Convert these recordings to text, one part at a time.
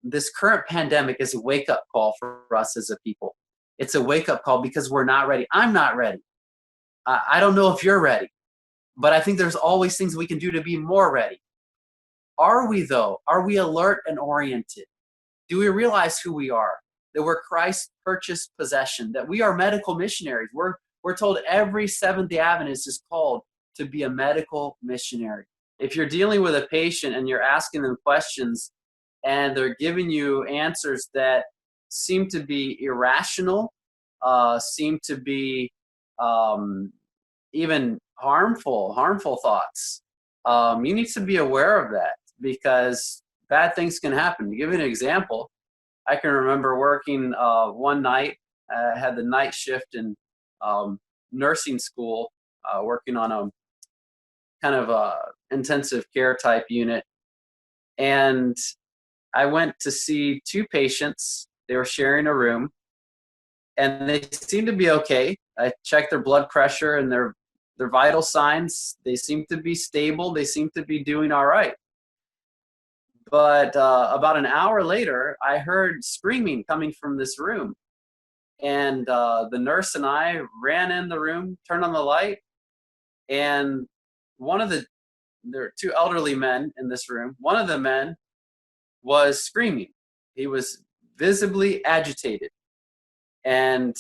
this current pandemic is a wake-up call for us as a people. It's a wake-up call because we're not ready. I'm not ready. I don't know if you're ready, but I think there's always things we can do to be more ready. Are we, though? Are we alert and oriented? Do we realize who we are? That we're Christ's purchased possession, that we are medical missionaries. We're told every Seventh-day Adventist is called to be a medical missionary. If you're dealing with a patient and you're asking them questions and they're giving you answers that seem to be irrational, seem to be even harmful thoughts, you need to be aware of that because bad things can happen. To give you an example, I can remember working one night. I had the night shift in nursing school, working on a kind of a intensive care type unit. And I went to see two patients. They were sharing a room and they seemed to be okay. I checked their blood pressure and their vital signs. They seemed to be stable. They seemed to be doing all right. But about an hour later, I heard screaming coming from this room. And the nurse and I ran in the room, turned on the light, and there are two elderly men in this room. One of the men was screaming. He was visibly agitated. And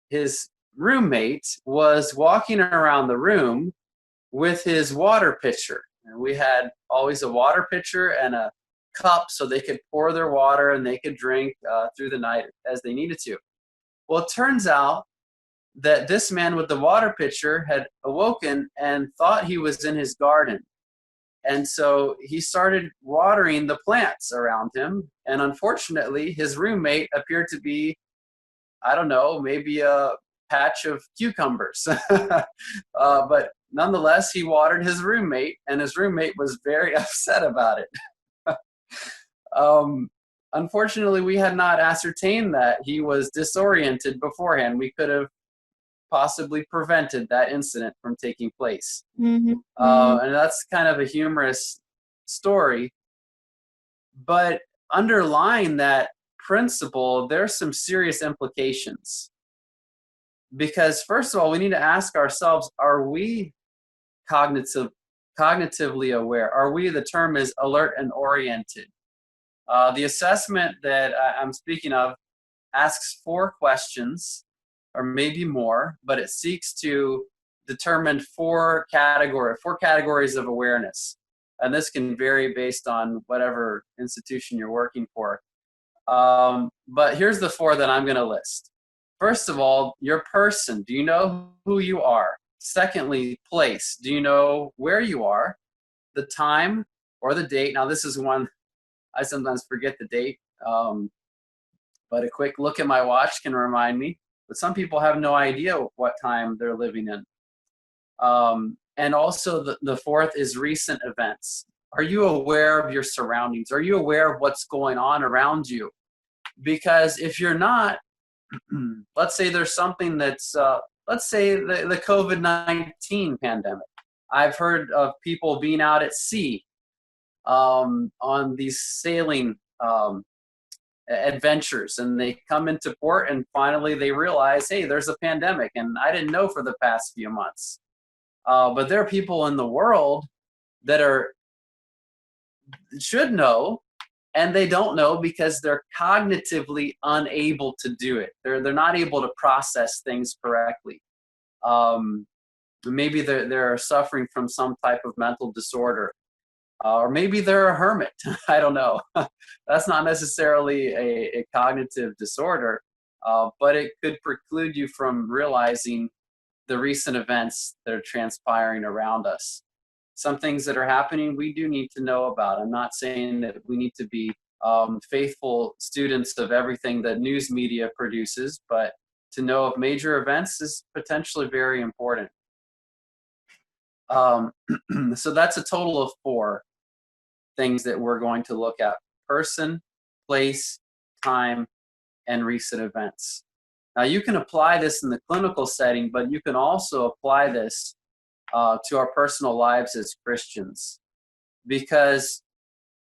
his roommate was walking around the room with his water pitcher. And we had always a water pitcher and a cup so they could pour their water and they could drink through the night as they needed to. Well, it turns out that this man with the water pitcher had awoken and thought he was in his garden. And so he started watering the plants around him. And unfortunately, his roommate appeared to be, I don't know, maybe a patch of cucumbers. But nonetheless, he watered his roommate, and his roommate was very upset about it. Unfortunately, we had not ascertained that he was disoriented beforehand. We could have possibly prevented that incident from taking place. Mm-hmm. And that's kind of a humorous story. But underlying that principle, there's some serious implications. Because first of all, we need to ask ourselves, are we cognitively aware? Are we, the term is alert and oriented. The assessment that I'm speaking of asks 4 questions, or maybe more, but it seeks to determine 4 categories of awareness. And this can vary based on whatever institution you're working for. But here's the 4 that I'm going to list. First of all, your person. Do you know who you are? Secondly, place. Do you know where you are? The time or the date. Now, this is one I sometimes forget the date, but a quick look at my watch can remind me. But some people have no idea what time they're living in. And also the 4th is recent events. Are you aware of your surroundings? Are you aware of what's going on around you? Because if you're not, let's say there's something that's, let's say the COVID-19 pandemic. I've heard of people being out at sea on these sailing adventures, and they come into port and finally they realize, hey, there's a pandemic, and I didn't know for the past few months. But there are people in the world that should know, and they don't know because they're cognitively unable to do it. They're not able to process things correctly. Maybe they're suffering from some type of mental disorder. Or maybe they're a hermit. I don't know. That's not necessarily a cognitive disorder, but it could preclude you from realizing the recent events that are transpiring around us. Some things that are happening, we do need to know about. I'm not saying that we need to be faithful students of everything that news media produces, but to know of major events is potentially very important. So that's a total of 4 things that we're going to look at: person, place, time, and recent events. Now, you can apply this in the clinical setting, but you can also apply this to our personal lives as Christians, because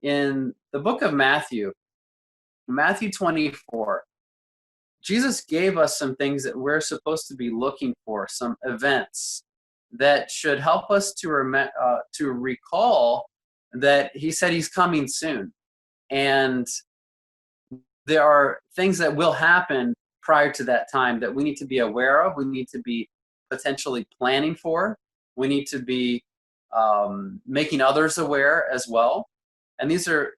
In the book of Matthew 24, Jesus gave us some things that we're supposed to be looking for, some events that should help us to recall that he said he's coming soon. And there are things that will happen prior to that time that we need to be aware of. We need to be potentially planning for. We need to be making others aware as well. And these are,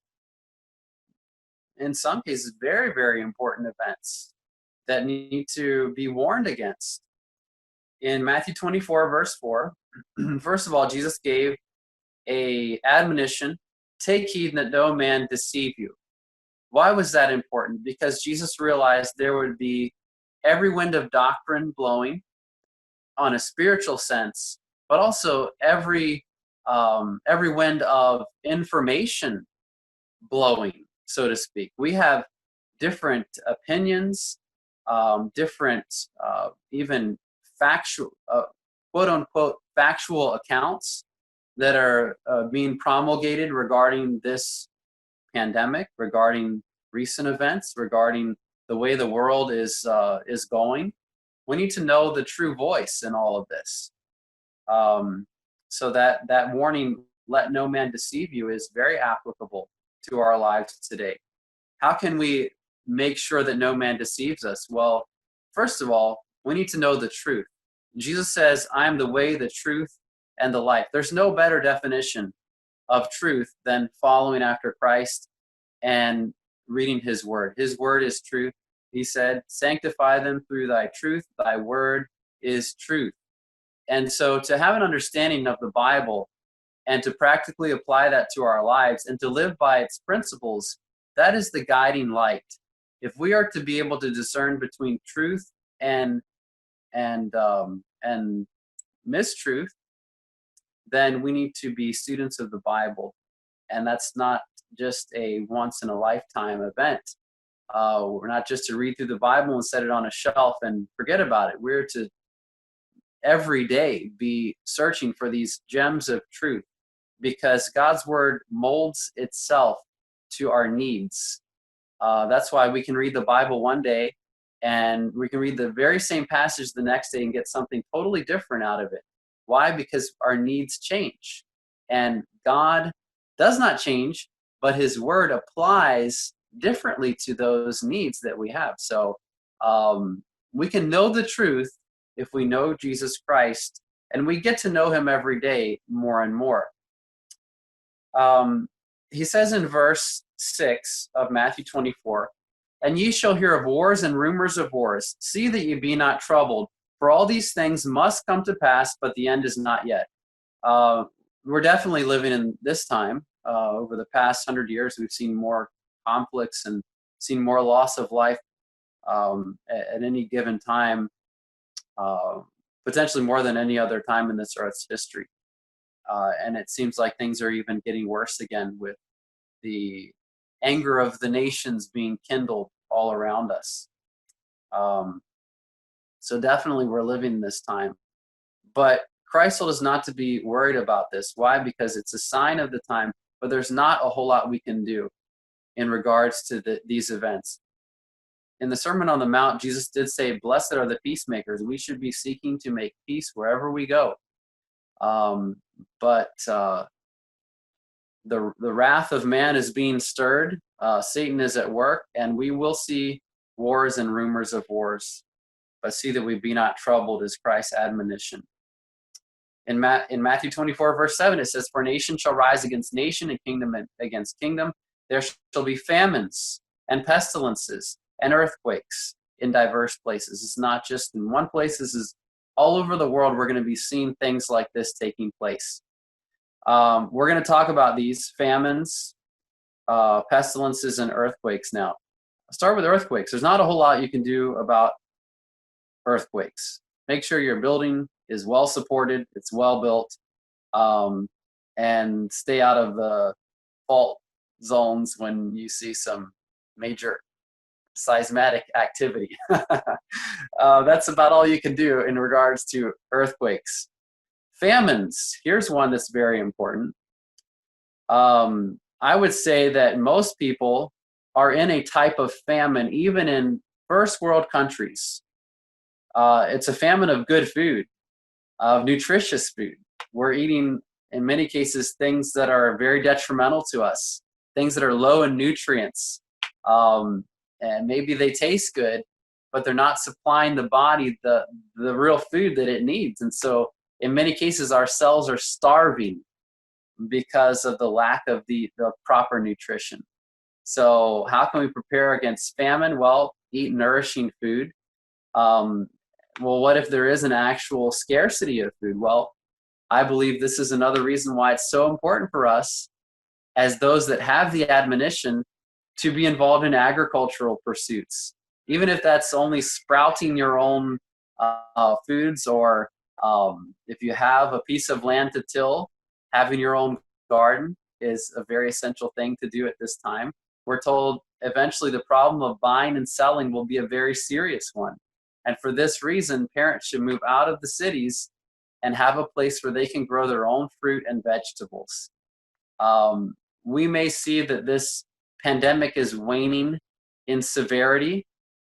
in some cases, very, very important events that need to be warned against. In Matthew 24, verse 4, first of all, Jesus gave a admonition, take heed that no man deceive you. Why was that important? Because Jesus realized there would be every wind of doctrine blowing on a spiritual sense, but also every wind of information blowing, so to speak. We have different opinions, different even factual, quote unquote, factual accounts that are being promulgated regarding this pandemic, regarding recent events, regarding the way the world is going. We need to know the true voice in all of this. So that warning, let no man deceive you, is very applicable to our lives today. How can we make sure that no man deceives us? Well, first of all, we need to know the truth. Jesus says, I am the way, the truth, and the life. There's no better definition of truth than following after Christ and reading his word. His word is truth. He said, sanctify them through thy truth. Thy word is truth. And so to have an understanding of the Bible and to practically apply that to our lives and to live by its principles, that is the guiding light. If we are to be able to discern between truth and mistruth, then we need to be students of the Bible. And that's not just a once in a lifetime event. We're not just to read through the Bible and set it on a shelf and forget about it. We're to every day be searching for these gems of truth, because God's word molds itself to our needs. That's why we can read the Bible one day and we can read the very same passage the next day and get something totally different out of it. Why? Because our needs change. And God does not change, but his word applies differently to those needs that we have. So we can know the truth if we know Jesus Christ, and we get to know him every day more and more. He says in verse 6 of Matthew 24, and ye shall hear of wars and rumors of wars. See that ye be not troubled, for all these things must come to pass, but the end is not yet. We're definitely living in this time. Over the past 100 years, we've seen more conflicts and seen more loss of life at any given time, potentially more than any other time in this earth's history. And it seems like things are even getting worse again, with the anger of the nations being kindled all around us. So definitely we're living in this time. But Christ told us not to be worried about this. Why? Because it's a sign of the time, but there's not a whole lot we can do in regards to these events. In the Sermon on the Mount, Jesus did say, blessed are the peacemakers. We should be seeking to make peace wherever we go. But the wrath of man is being stirred. Satan is at work, and we will see wars and rumors of wars. But see that we be not troubled is Christ's admonition. In Matthew 24, verse 7, it says, for nation shall rise against nation, and kingdom against kingdom. There shall be famines and pestilences and earthquakes in diverse places. It's not just in one place. This is all over the world. We're going to be seeing things like this taking place. We're going to talk about these famines, pestilences, and earthquakes now. I'll start with earthquakes. There's not a whole lot you can do about earthquakes. Make sure your building is well supported, it's well built, and stay out of the fault zones when you see some major seismic activity. That's about all you can do in regards to earthquakes. Famines, here's one that's very important. I would say that most people are in a type of famine, even in first world countries. It's a famine of good food, of nutritious food. We're eating, in many cases, things that are very detrimental to us, things that are low in nutrients. And maybe they taste good, but they're not supplying the body the real food that it needs. And so in many cases, our cells are starving because of the lack of the proper nutrition. So how can we prepare against famine? Well, eat nourishing food. Um, well, what if there is an actual scarcity of food? Well, I believe this is another reason why it's so important for us as those that have the admonition to be involved in agricultural pursuits, even if that's only sprouting your own foods, or if you have a piece of land to till, having your own garden is a very essential thing to do at this time. We're told eventually the problem of buying and selling will be a very serious one. And for this reason, parents should move out of the cities and have a place where they can grow their own fruit and vegetables. We may see that this pandemic is waning in severity.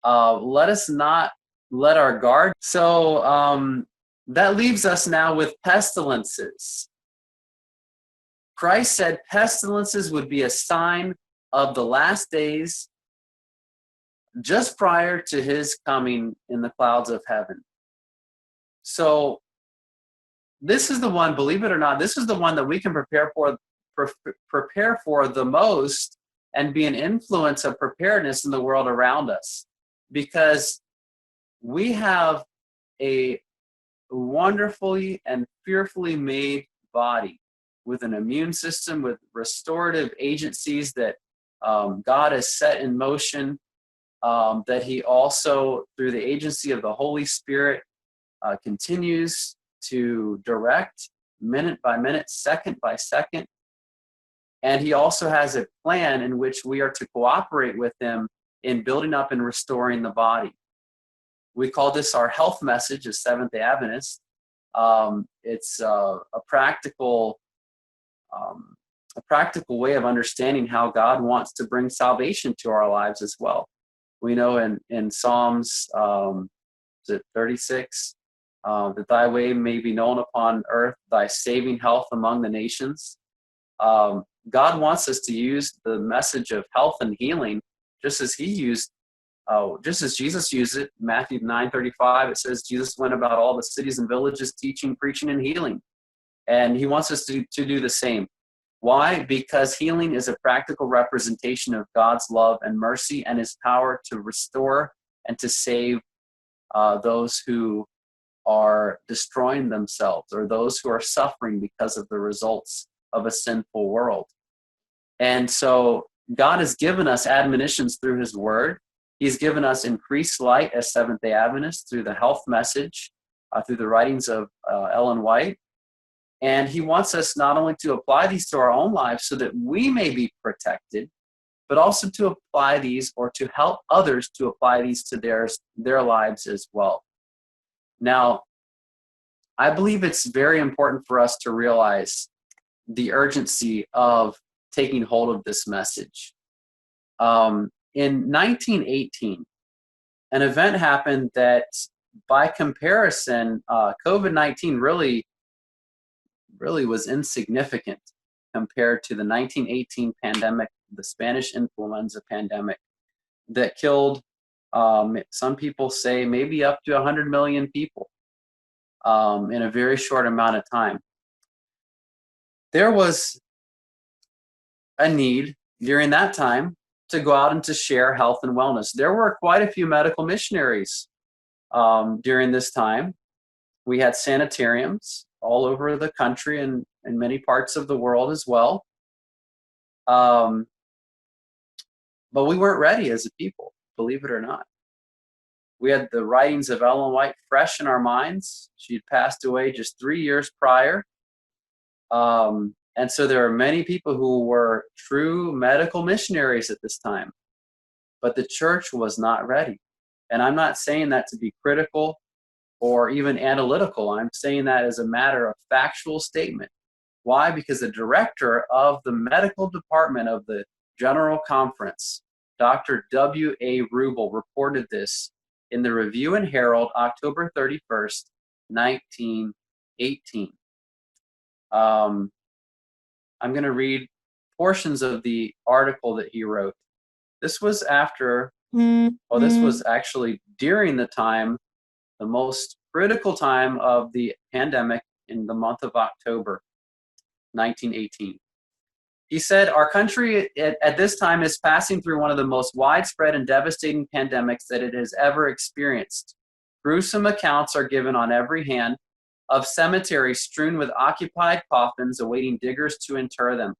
Let us not let our guard. So that leaves us now with pestilences. Christ said pestilences would be a sign of the last days just prior to his coming in the clouds of heaven. So this is the one, believe it or not, this is the one that we can prepare for the most and be an influence of preparedness in the world around us, because we have a wonderfully and fearfully made body with an immune system, with restorative agencies that God has set in motion, that he also, through the agency of the Holy Spirit, continues to direct minute by minute, second by second. And he also has a plan in which we are to cooperate with him in building up and restoring the body. We call this our health message as Seventh-day Adventists. It's a practical way of understanding how God wants to bring salvation to our lives as well. We know in Psalms, is it 36? That thy way may be known upon earth, thy saving health among the nations. God wants us to use the message of health and healing just as just as Jesus used it. Matthew 9:35, it says Jesus went about all the cities and villages teaching, preaching, and healing. And he wants us to do the same. Why? Because healing is a practical representation of God's love and mercy and his power to restore and to save those who are destroying themselves, or those who are suffering because of the results of a sinful world. And so God has given us admonitions through his word. He's given us increased light as Seventh-day Adventists through the health message, through the writings of Ellen White. And he wants us not only to apply these to our own lives so that we may be protected, but also to apply these, or to help others to apply these to their lives as well. Now, I believe it's very important for us to realize the urgency of taking hold of this message. In 1918, an event happened that, by comparison, COVID-19 really was insignificant compared to the 1918 pandemic, the Spanish influenza pandemic, that killed, some people say, maybe up to 100 million people in a very short amount of time. There was a need during that time to go out and to share health and wellness. There were quite a few medical missionaries during this time. We had sanitariums all over the country and in many parts of the world as well. But we weren't ready as a people, believe it or not. We had the writings of Ellen White fresh in our minds. She'd passed away just 3 years prior. And so there are many people who were true medical missionaries at this time, but the church was not ready. And I'm not saying that to be critical or even analytical. I'm saying that as a matter of factual statement. Why? Because the director of the medical department of the General Conference, Dr. W.A. Rubel, reported this in the Review and Herald, October 31st, 1918. I'm going to read portions of the article that he wrote. This was after, well, this was actually during the time, the most critical time of the pandemic in the month of October, 1918. He said, our country at this time is passing through one of the most widespread and devastating pandemics that it has ever experienced. Gruesome accounts are given on every hand of cemeteries strewn with occupied coffins awaiting diggers to inter them,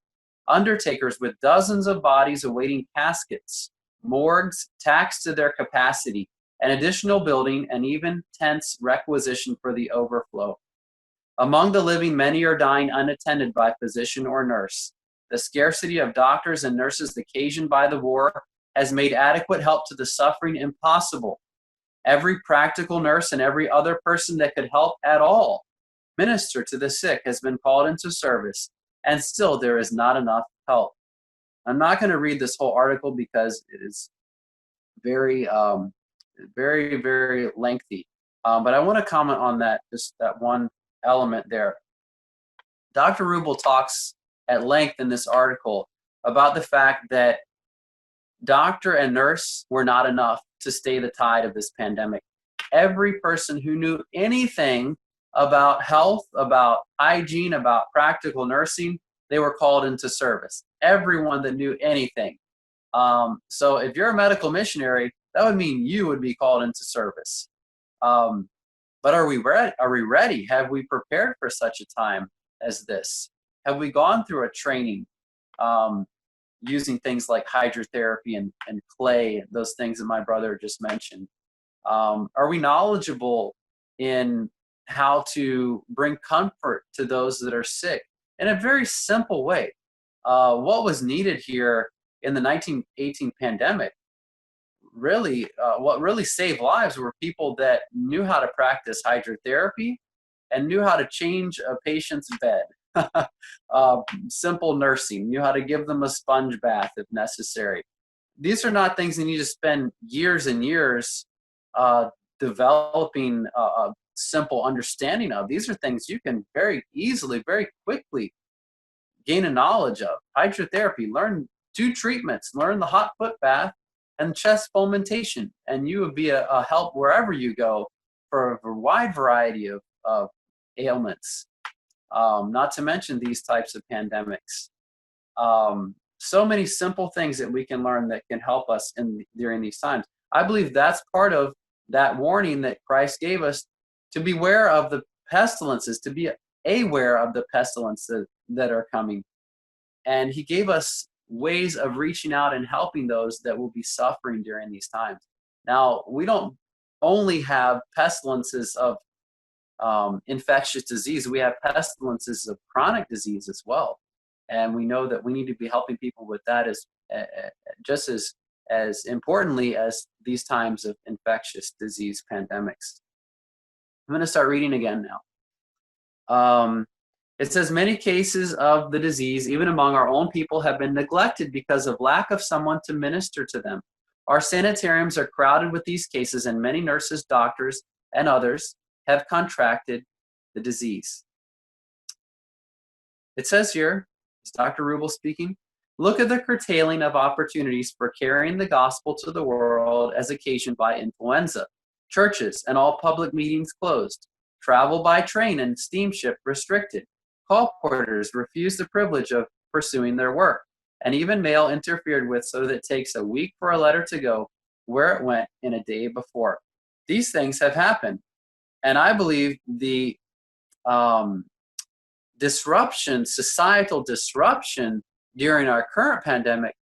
undertakers with dozens of bodies awaiting caskets, morgues taxed to their capacity, an additional building, and even tents requisitioned for the overflow. Among the living, many are dying unattended by physician or nurse. The scarcity of doctors and nurses occasioned by the war has made adequate help to the suffering impossible. Every practical nurse and every other person that could help at all minister to the sick has been called into service, and still there is not enough help. I'm not going to read this whole article because it is very, very lengthy. But I want to comment on that, just that one element there. Dr. Rubel talks at length in this article about the fact that doctor and nurse were not enough to stay the tide of this pandemic. Every person who knew anything about health, about hygiene, about practical nursing, they were called into service. Everyone that knew anything. So if you're a medical missionary, that would mean you would be called into service. But are we ready? Are we ready? Have we prepared for such a time as this? Have we gone through a training using things like hydrotherapy and clay, those things that my brother just mentioned? Are we knowledgeable in how to bring comfort to those that are sick in a very simple way? What was needed here in the 1918 pandemic, really, what really saved lives were people that knew how to practice hydrotherapy and knew how to change a patient's bed. Simple nursing, knew how to give them a sponge bath if necessary. These are not things you need to spend years and years developing a simple understanding of. These are things you can very easily, very quickly gain a knowledge of. Hydrotherapy, learn 2 treatments, learn the hot foot bath and chest fomentation, and you would be a help wherever you go for a wide variety of ailments. Not to mention these types of pandemics. So many simple things that we can learn that can help us during these times. I believe that's part of that warning that Christ gave us, to beware of the pestilences, to be aware of the pestilences that are coming. And he gave us ways of reaching out and helping those that will be suffering during these times. Now, we don't only have pestilences of infectious disease, we have pestilences of chronic disease as well. And we know that we need to be helping people with that as just as importantly as these times of infectious disease pandemics. I'm going to start reading again now. It says, many cases of the disease, even among our own people, have been neglected because of lack of someone to minister to them. Our sanitariums are crowded with these cases, and many nurses, doctors, and others have contracted the disease. It says here, it's Dr. Rubel speaking, look at the curtailing of opportunities for carrying the gospel to the world as occasioned by influenza. Churches and all public meetings closed. Travel by train and steamship restricted. Call porters refuse the privilege of pursuing their work. And even mail interfered with so that it takes a week for a letter to go where it went in a day before. These things have happened. And I believe the disruption, societal disruption during our current pandemic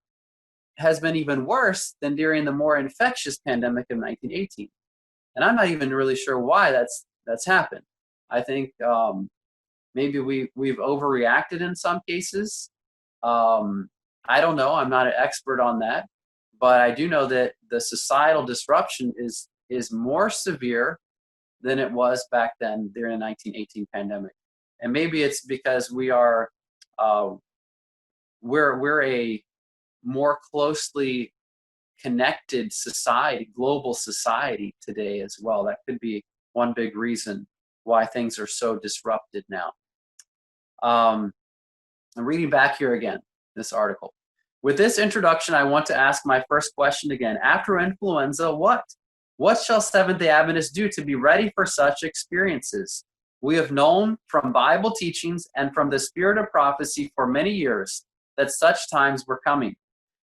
has been even worse than during the more infectious pandemic of 1918. And I'm not even really sure why that's happened. I think maybe we've overreacted in some cases. I don't know. I'm not an expert on that. But I do know that the societal disruption is more severe than it was back then during the 1918 pandemic. And maybe it's because we're a more closely connected society, global society today as well. That could be one big reason why things are so disrupted now. I'm reading back here again, this article. With this introduction, I want to ask my first question again. After influenza, what? What shall Seventh-day Adventists do to be ready for such experiences? We have known from Bible teachings and from the spirit of prophecy for many years that such times were coming.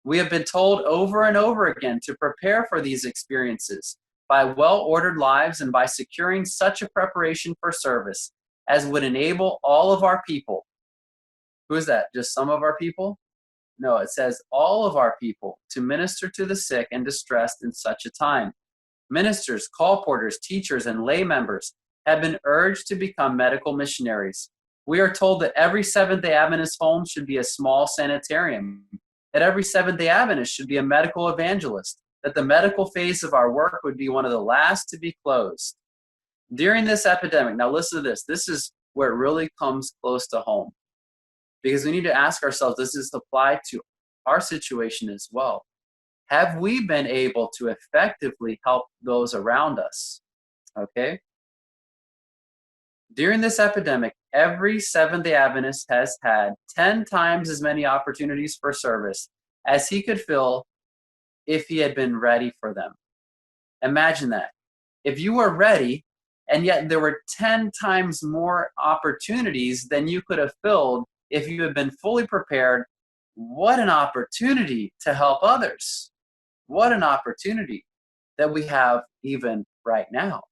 We have been told over and over again to prepare for these experiences by well-ordered lives and by securing such a preparation for service as would enable all of our people. Who is that? Just some of our people? No, it says all of our people to minister to the sick and distressed in such a time. Ministers, call porters, teachers, and lay members have been urged to become medical missionaries. We are told that every Seventh-day Adventist home should be a small sanitarium, that every Seventh-day Adventist should be a medical evangelist, that the medical phase of our work would be one of the last to be closed. During this epidemic, now listen to this. This is where it really comes close to home, because we need to ask ourselves, does this apply to our situation as well? Have we been able to effectively help those around us? Okay. During this epidemic, every Seventh-day Adventist has had 10 times as many opportunities for service as he could fill if he had been ready for them. Imagine that. If you were ready, and yet there were 10 times more opportunities than you could have filled if you had been fully prepared, what an opportunity to help others. What an opportunity that we have even right now.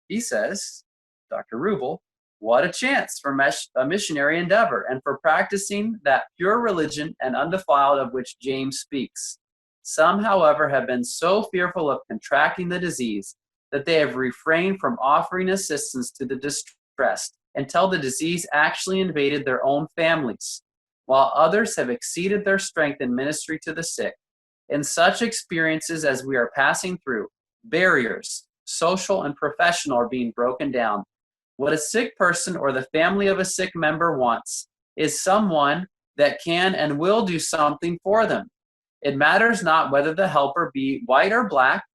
He says, Dr. Rubel, what a chance for a missionary endeavor and for practicing that pure religion and undefiled of which James speaks. Some, however, have been so fearful of contracting the disease that they have refrained from offering assistance to the distressed until the disease actually invaded their own families, while others have exceeded their strength in ministry to the sick. In such experiences as we are passing through, barriers, social and professional, are being broken down. What a sick person or the family of a sick member wants is someone that can and will do something for them. It matters not whether the helper be white or black,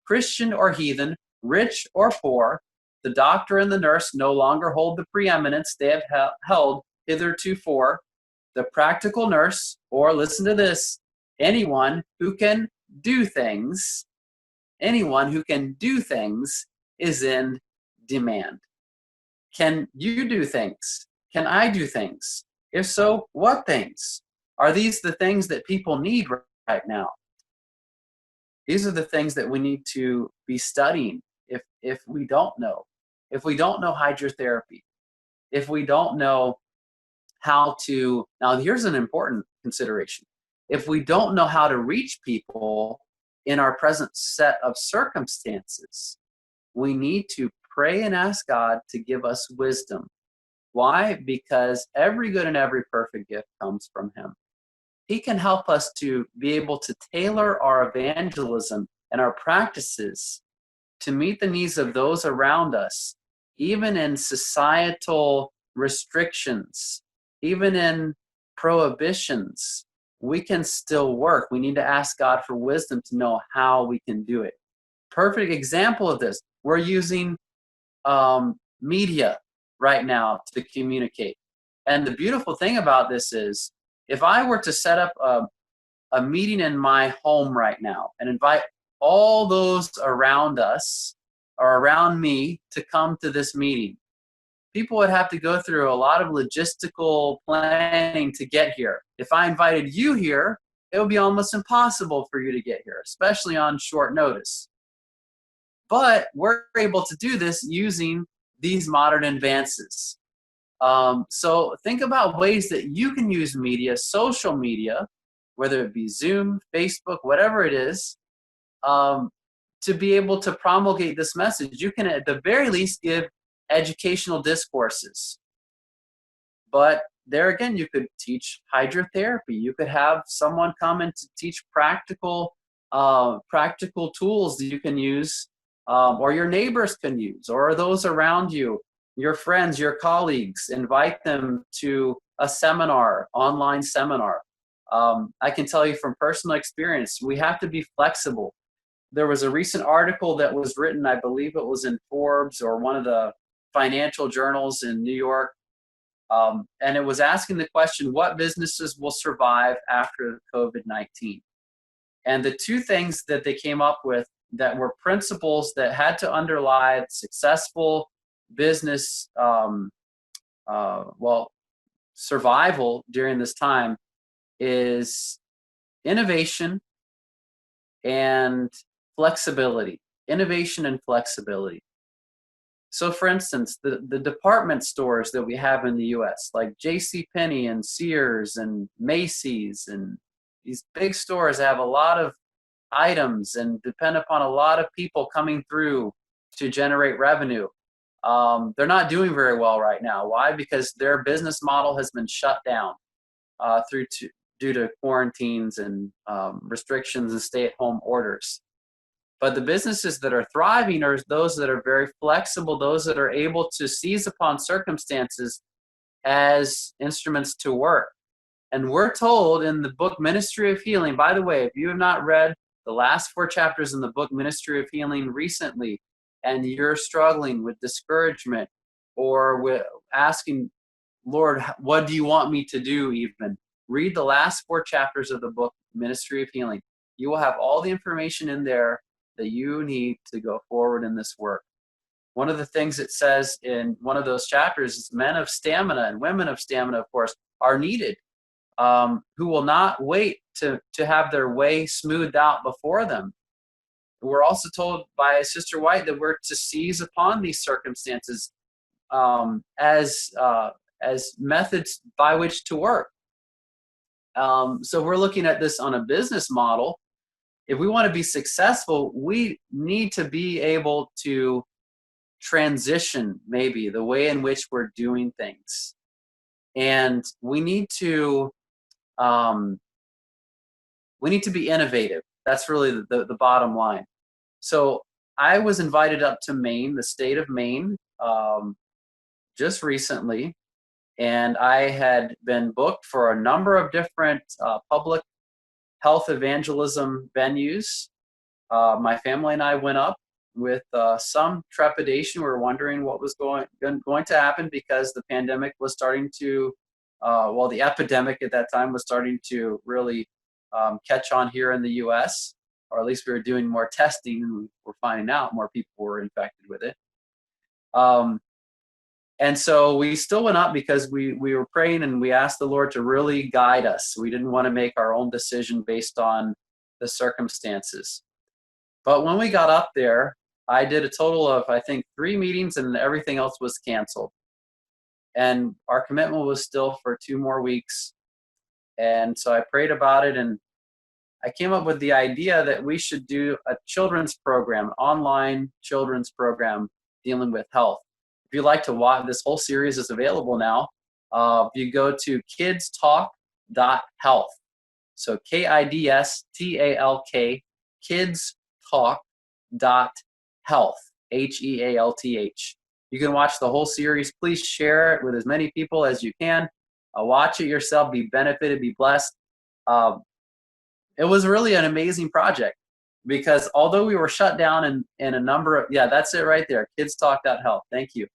Christian or heathen, rich or poor. The doctor and the nurse no longer hold the preeminence they have held hitherto. The practical nurse, or listen to this, anyone who can do things is in demand. Can you do things? Can I do things? If so, what things? Are these the things that people need right now? These are the things that we need to be studying if we don't know. If we don't know hydrotherapy, if we don't know how to, now here's an important consideration. If we don't know how to reach people in our present set of circumstances, we need to pray and ask God to give us wisdom. Why? Because every good and every perfect gift comes from Him. He can help us to be able to tailor our evangelism and our practices to meet the needs of those around us, even in societal restrictions, even in prohibitions. We can still work. We need to ask God for wisdom to know how we can do it. Perfect example of this, we're using media right now to communicate. And the beautiful thing about this is, if I were to set up a meeting in my home right now and invite all those around us or around me to come to this meeting, people would have to go through a lot of logistical planning to get here. If I invited you here, it would be almost impossible for you to get here, especially on short notice. But we're able to do this using these modern advances. So think about ways that you can use media, social media, whether it be Zoom, Facebook, whatever it is, to be able to promulgate this message. You can at the very least give educational discourses. But there again, you could teach hydrotherapy. You could have someone come and to teach practical tools that you can use, or your neighbors can use, or those around you. your friends, your colleagues, invite them to a seminar, online seminar. I can tell you from personal experience, we have to be flexible. There was a recent article that was written, I believe it was in Forbes or one of the financial journals in New York. And it was asking the question, what businesses will survive after COVID-19? And the two things that they came up with that were principles that had to underlie successful business, survival during this time is innovation and flexibility. Innovation and flexibility. So for instance, the department stores that we have in the US, like JCPenney and Sears and Macy's, and these big stores have a lot of items and depend upon a lot of people coming through to generate revenue. They're not doing very well right now. Why? Because their business model has been shut down due to quarantines and restrictions and stay-at-home orders. But the businesses that are thriving are those that are very flexible, those that are able to seize upon circumstances as instruments to work. And we're told in the book Ministry of Healing, by the way, if you have not read the last 4 chapters in the book Ministry of Healing recently, and you're struggling with discouragement or with asking, Lord, what do you want me to do even? Read the last 4 chapters of the book Ministry of Healing. You will have all the information in there that you need to go forward in this work. One of the things it says in one of those chapters is men of stamina and women of stamina, of course, are needed, who will not wait to have their way smoothed out before them. We're also told by Sister White that we're to seize upon these circumstances as methods by which to work. So we're looking at this on a business model. If we want to be successful, we need to be able to transition maybe the way in which we're doing things. And we need to be innovative. That's really the bottom line. So I was invited up to Maine, the state of Maine, just recently, and I had been booked for a number of different public health evangelism venues. My family and I went up with some trepidation. We were wondering what was going to happen because the pandemic was starting to, the epidemic at that time was starting to really catch on here in the U.S., or at least we were doing more testing and we were finding out more people were infected with it. And so we still went up because we were praying and we asked the Lord to really guide us. We didn't want to make our own decision based on the circumstances. But when we got up there, I did a total of, I think, 3 meetings and everything else was canceled. And our commitment was still for 2 more weeks. And so I prayed about it and I came up with the idea that we should do a children's program, online children's program dealing with health. If you'd like to watch, this whole series is available now. You go to kidstalk.health. So KIDSTALK, kidstalk.health, HEALTH. You can watch the whole series. Please share it with as many people as you can. Watch it yourself, be benefited, be blessed. It was really an amazing project because although we were shut down in a number of, that's it right there, kidstalk.health. Thank you.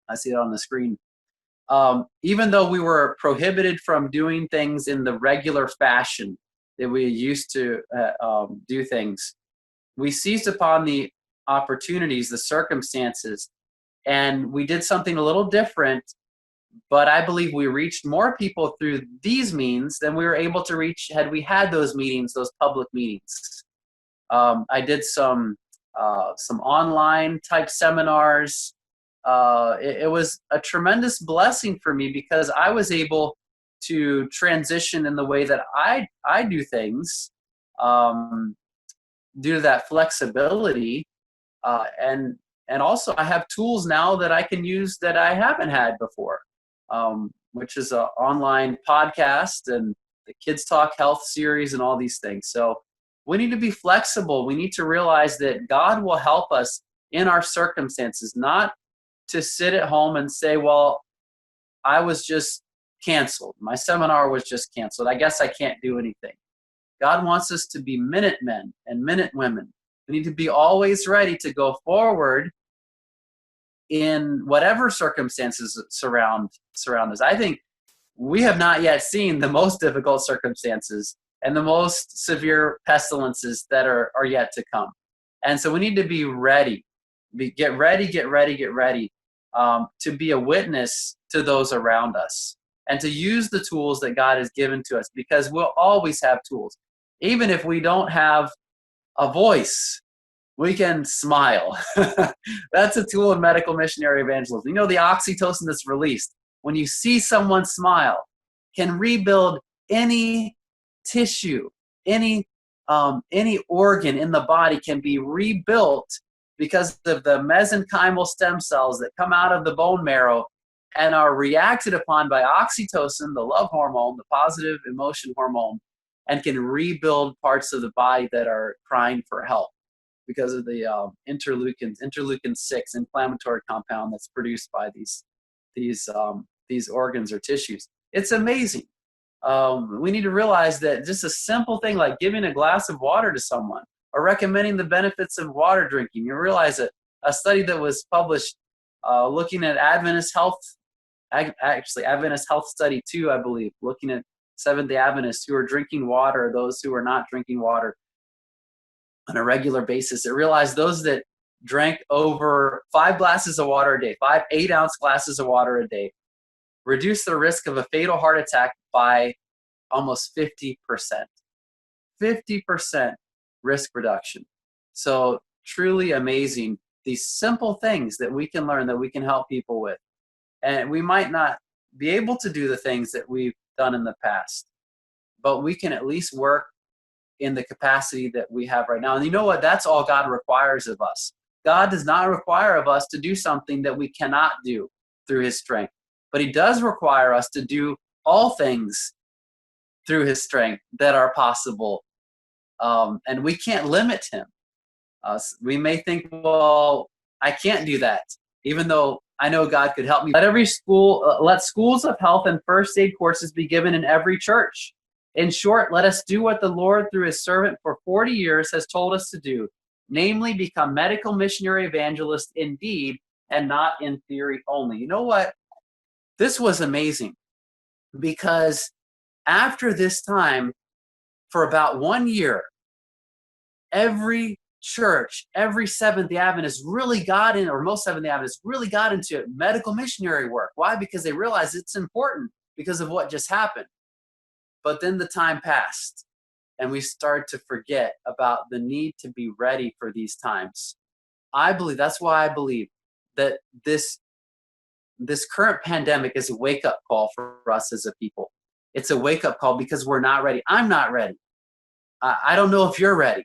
I see it on the screen. Even though we were prohibited from doing things in the regular fashion that we used to do things, we seized upon the opportunities, the circumstances, and we did something a little different. But I believe we reached more people through these means than we were able to reach had we had those meetings, those public meetings. I did some online type seminars. It was a tremendous blessing for me because I was able to transition in the way that I do things due to that flexibility. And also I have tools now that I can use that I haven't had before. Which is an online podcast and the Kids Talk Health series and all these things. So we need to be flexible. We need to realize that God will help us in our circumstances, not to sit at home and say, well, I was just canceled. My seminar was just canceled. I guess I can't do anything. God wants us to be minute men and minute women. We need to be always ready to go forward in whatever circumstances surround us. I think we have not yet seen the most difficult circumstances and the most severe pestilences that are yet to come. And so we need to be ready. Get ready to be a witness to those around us and to use the tools that God has given to us, because we'll always have tools. Even if we don't have a voice, we can smile. That's a tool of medical missionary evangelism. You know, the oxytocin that's released when you see someone smile can rebuild any tissue, any organ in the body can be rebuilt because of the mesenchymal stem cells that come out of the bone marrow and are reacted upon by oxytocin, the love hormone, the positive emotion hormone, and can rebuild parts of the body that are crying for help because of the interleukin 6 inflammatory compound that's produced by these organs or tissues. It's amazing. We need to realize that just a simple thing like giving a glass of water to someone or recommending the benefits of water drinking. You realize that a study that was published looking at Adventist Health, actually Adventist Health Study 2, I believe, looking at Seventh-day Adventists who are drinking water, those who are not drinking water on a regular basis. It realized those that drank over 5 glasses of water a day, 5 8-ounce glasses of water a day, reduced the risk of a fatal heart attack by almost 50%. 50% risk reduction. So truly amazing. These simple things that we can learn, that we can help people with. And we might not be able to do the things that we've done in the past, but we can at least work in the capacity that we have right now. And you know what? That's all God requires of us. God does not require of us to do something that we cannot do through his strength, but he does require us to do all things through his strength that are possible. And we can't limit him. We may think, well, I can't do that, even though I know God could help me. Let schools of health and first aid courses be given in every church. In short, let us do what the Lord through his servant for 40 years has told us to do, namely become medical missionary evangelists indeed and not in theory only. You know what? This was amazing, because after this time, for about 1 year, every church, every Seventh-day Adventist really got in, or most Seventh-day Adventists really got into medical missionary work. Why? Because they realized it's important because of what just happened. But then the time passed, and we started to forget about the need to be ready for these times. That's why I believe that this current pandemic is a wake-up call for us as a people. It's a wake-up call because we're not ready. I'm not ready. I don't know if you're ready,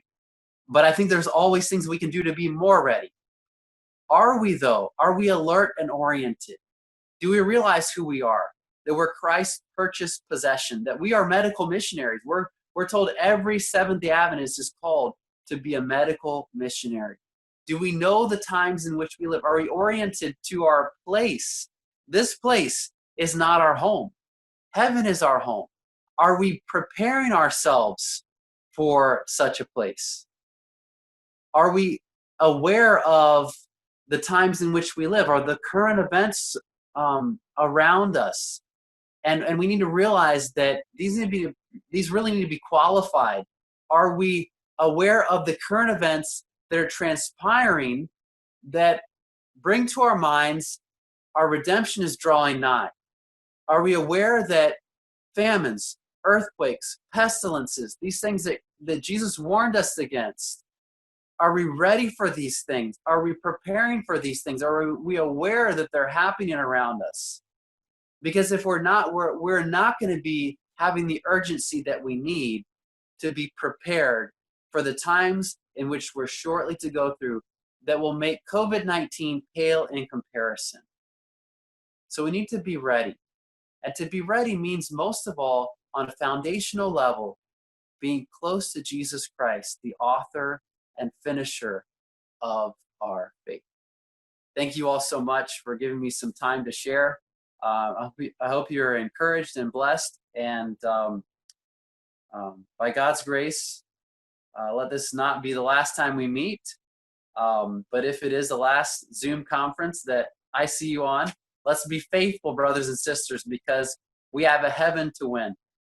but I think there's always things we can do to be more ready. Are we, though? Are we alert and oriented? Do we realize who we are? That we're Christ's purchased possession, that we are medical missionaries. We're told every Seventh-day Adventist is called to be a medical missionary. Do we know the times in which we live? Are we oriented to our place? This place is not our home. Heaven is our home. Are we preparing ourselves for such a place? Are we aware of the times in which we live? Are the current events around us? And we need to realize that these really need to be qualified. Are we aware of the current events that are transpiring that bring to our minds our redemption is drawing nigh? Are we aware that famines, earthquakes, pestilences, these things that Jesus warned us against, are we ready for these things? Are we preparing for these things? Are we aware that they're happening around us? Because if we're not, we're not going to be having the urgency that we need to be prepared for the times in which we're shortly to go through that will make COVID-19 pale in comparison. So we need to be ready. And to be ready means, most of all, on a foundational level, being close to Jesus Christ, the author and finisher of our faith. thank you all so much for giving me some time to share. I hope you're encouraged and blessed. And by God's grace, let this not be the last time we meet. But if it is the last Zoom conference that I see you on, let's be faithful, brothers and sisters, because we have a heaven to win.